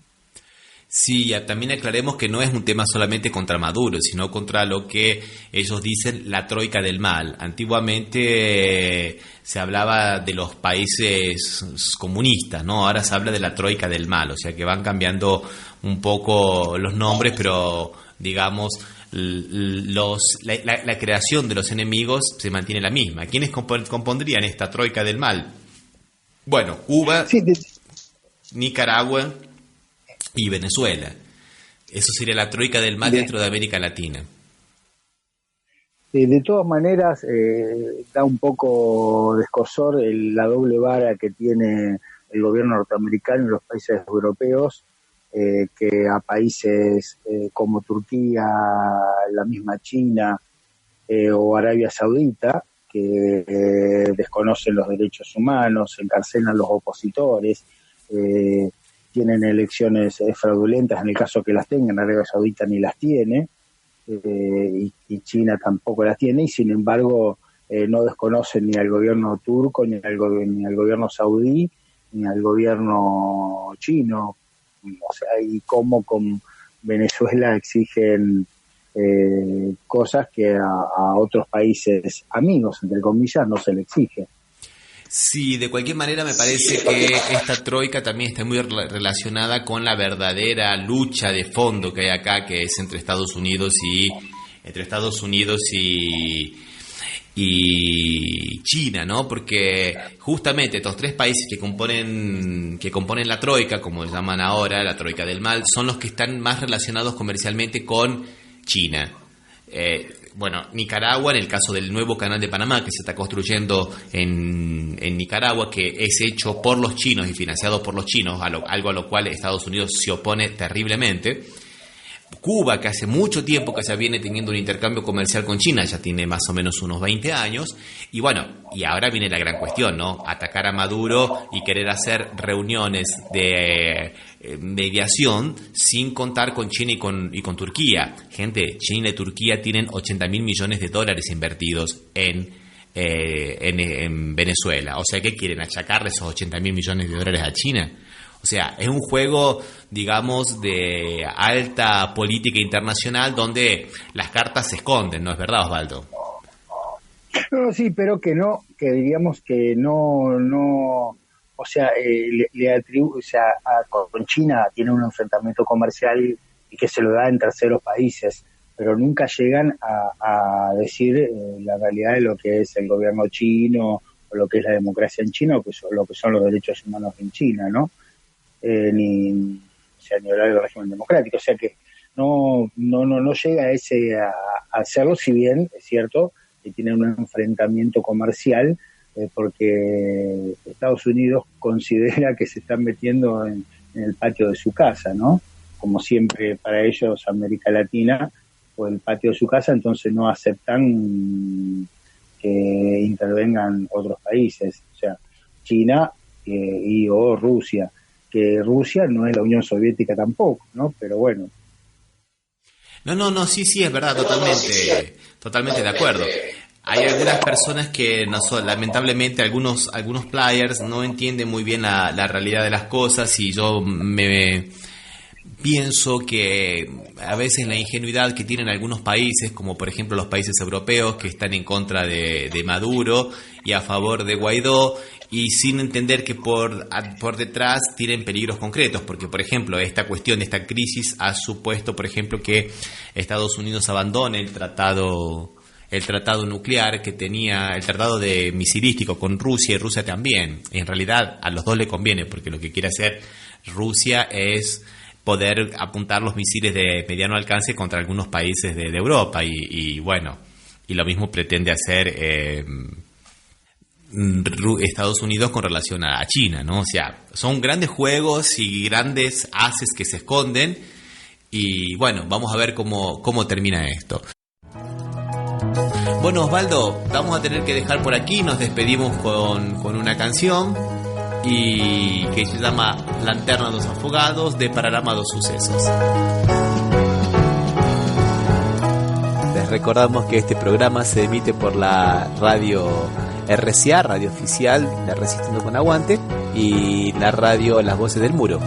[SPEAKER 1] Sí, también aclaremos que no es un tema solamente contra Maduro, sino contra lo que ellos dicen la troika del mal. Antiguamente se hablaba de los países comunistas, ¿no? Ahora se habla de la troika del mal, o sea que van cambiando un poco los nombres, pero digamos la creación de los enemigos se mantiene la misma. ¿Quiénes compondrían esta troika del mal? Bueno, Cuba, sí, Nicaragua y Venezuela. Eso sería la troika del mal dentro de América Latina.
[SPEAKER 2] De todas maneras, da un poco de escozor la doble vara que tiene el gobierno norteamericano y los países europeos, que a países como Turquía, la misma China o Arabia Saudita, que desconocen los derechos humanos, encarcelan los opositores, tienen elecciones fraudulentas en el caso que las tengan. Arabia Saudita ni las tiene, y China tampoco las tiene, y sin embargo no desconocen ni al gobierno turco, ni al gobierno saudí, ni al gobierno chino. O sea, y cómo con Venezuela exigen cosas que a otros países amigos, entre comillas, no se le exige.
[SPEAKER 1] Sí, de cualquier manera me parece que esta troika también está muy relacionada con la verdadera lucha de fondo que hay acá, que es entre Estados Unidos y China, ¿no? Porque justamente estos 3 países que componen la troika, como llaman ahora, la troika del mal, son los que están más relacionados comercialmente con China. Bueno, Nicaragua, en el caso del nuevo canal de Panamá que se está construyendo en Nicaragua, que es hecho por los chinos y financiado por los chinos, algo a lo cual Estados Unidos se opone terriblemente. Cuba, que hace mucho tiempo que se viene teniendo un intercambio comercial con China, ya tiene más o menos unos 20 años, y bueno, y ahora viene la gran cuestión, ¿no? Atacar a Maduro y querer hacer reuniones de mediación sin contar con China y con Turquía. Gente, China y Turquía tienen $80.000 millones invertidos en Venezuela. O sea, ¿qué quieren? ¿Achacarle esos $80.000 millones a China? O sea, es un juego, digamos, de alta política internacional donde las cartas se esconden, ¿no es verdad, Osvaldo?
[SPEAKER 2] No, sí, pero que diríamos que no, o sea, le atribuye, o sea, con China tiene un enfrentamiento comercial y que se lo da en terceros países, pero nunca llegan a decir la realidad de lo que es el gobierno chino, o lo que es la democracia en China, o lo que son los derechos humanos en China, ¿no? ni hablar del régimen democrático, o sea que no llega a hacerlo, si bien es cierto que tiene un enfrentamiento comercial, porque Estados Unidos considera que se están metiendo en el patio de su casa, ¿no? Como siempre para ellos América Latina fue el patio de su casa, entonces no aceptan que intervengan otros países, o sea, China o Rusia, que Rusia no es la Unión Soviética tampoco, ¿no? Pero bueno.
[SPEAKER 1] No, sí, es verdad, totalmente de acuerdo. Hay algunas personas que lamentablemente algunos players no entienden muy bien la realidad de las cosas, y yo me pienso que a veces la ingenuidad que tienen algunos países, como por ejemplo los países europeos que están en contra de Maduro y a favor de Guaidó, y sin entender que por detrás tienen peligros concretos, porque por ejemplo esta crisis ha supuesto, por ejemplo, que Estados Unidos abandone el tratado nuclear que tenía, el tratado de misilístico con Rusia, y Rusia también. En realidad a los dos le conviene, porque lo que quiere hacer Rusia es poder apuntar los misiles de mediano alcance contra algunos países de Europa, y bueno, y lo mismo pretende hacer Estados Unidos con relación a China, ¿no? O sea, son grandes juegos y grandes haces que se esconden, y bueno, vamos a ver cómo termina esto. Bueno, Osvaldo, vamos a tener que dejar por aquí, nos despedimos con una canción y que se llama Lanterna dos Afogados, de Pararama dos Sucesos.
[SPEAKER 10] Les recordamos que este programa se emite por la radio RCA, radio oficial de Resistiendo con Aguante, y la radio Las Voces del Muro.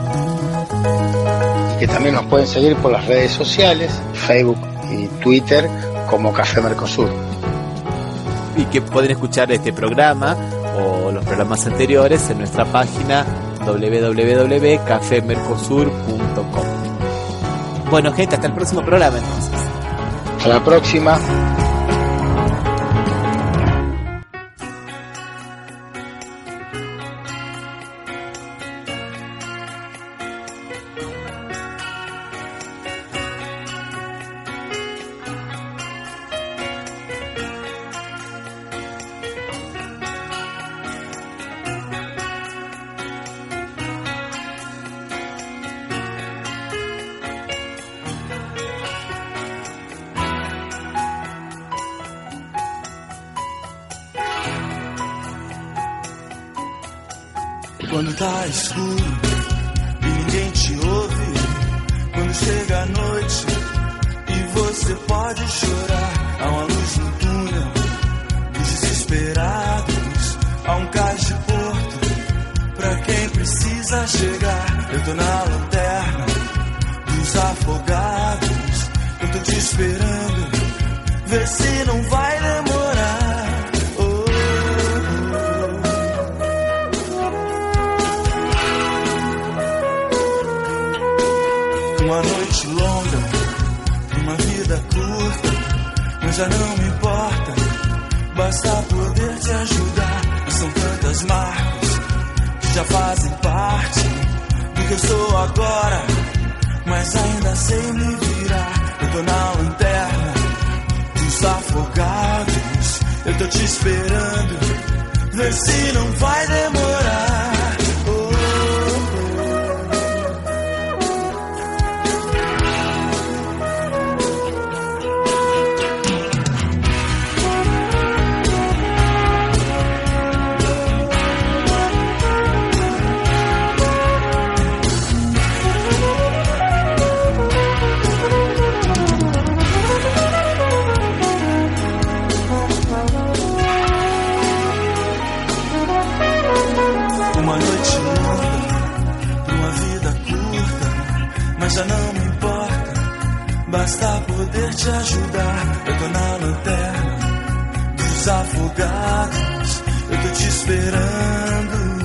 [SPEAKER 2] Y que también nos pueden seguir por las redes sociales, Facebook y Twitter, como Café Mercosur.
[SPEAKER 10] Y que pueden escuchar este programa o los programas anteriores en nuestra página www.cafemercosur.com. Bueno, gente, hasta el próximo programa entonces.
[SPEAKER 2] Hasta la próxima.
[SPEAKER 4] Quando tá escuro e ninguém te ouve, quando chega a noite e você pode chorar, há uma luz no túnel dos desesperados, há um cais de porto pra quem precisa chegar. Eu tô na lanterna dos afogados, eu tô te esperando, vê se não vai demorar. Uma noite longa, uma vida curta, mas já não me importa, basta poder te ajudar. São tantas marcas que já fazem parte do que eu sou agora, mas ainda sei me virar. Eu tô na lanterna dos afogados, eu tô te esperando, vê se não vai demorar. Já não me importa, basta poder te ajudar. Eu tô na lanterna dos afogados, eu tô te esperando.